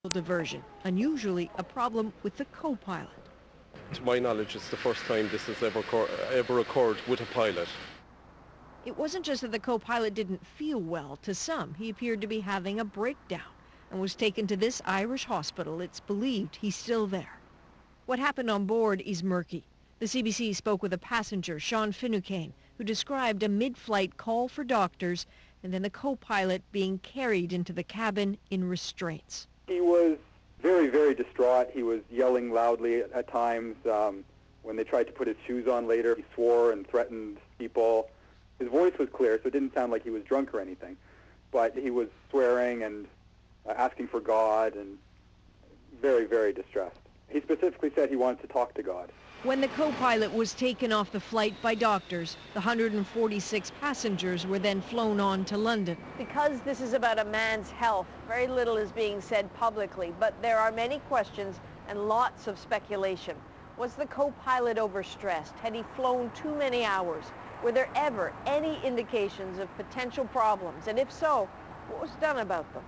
diversion, unusually a problem with the co-pilot. To my knowledge, it's the first time this has ever occurred with a pilot. It wasn't just that the co-pilot didn't feel well. To some, he appeared to be having a breakdown and was taken to this Irish hospital. It's believed he's still there. What happened on board is murky. The CBC spoke with a passenger, Sean Finucane, who described a mid-flight call for doctors and then the co-pilot being carried into the cabin in restraints. He was very, very distraught. He was yelling loudly at times. When they tried to put his shoes on later, he swore and threatened people. His voice was clear, so it didn't sound like he was drunk or anything. But he was swearing and asking for God and very, very distressed. He specifically said he wanted to talk to God. When the co-pilot was taken off the flight by doctors, the 146 passengers were then flown on to London. Because this is about a man's health, very little is being said publicly, but there are many questions and lots of speculation. Was the co-pilot overstressed? Had he flown too many hours? Were there ever any indications of potential problems? And if so, what was done about them?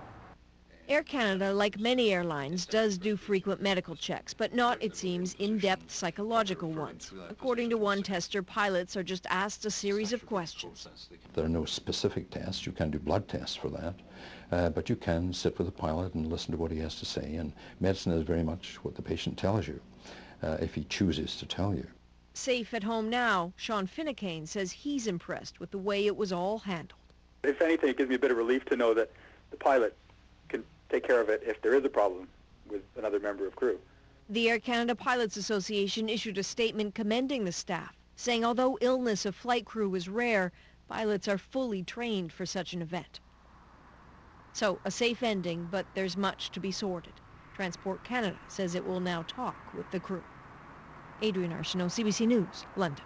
Air Canada, like many airlines, does do frequent medical checks, but not, it seems, in-depth psychological ones. According to one tester, pilots are just asked a series of questions. There are no specific tests. You can do blood tests for that, but you can sit with a pilot and listen to what he has to say, and medicine is very much what the patient tells you, if he chooses to tell you. Safe at home now, Sean Finucane says he's impressed with the way it was all handled. If anything, it gives me a bit of relief to know that the pilot can take care of it if there is a problem with another member of crew. The Air Canada Pilots Association issued a statement commending the staff, saying although illness of flight crew is rare, pilots are fully trained for such an event. So, a safe ending, but there's much to be sorted. Transport Canada says it will now talk with the crew. Adrienne Arsenault, CBC News, London.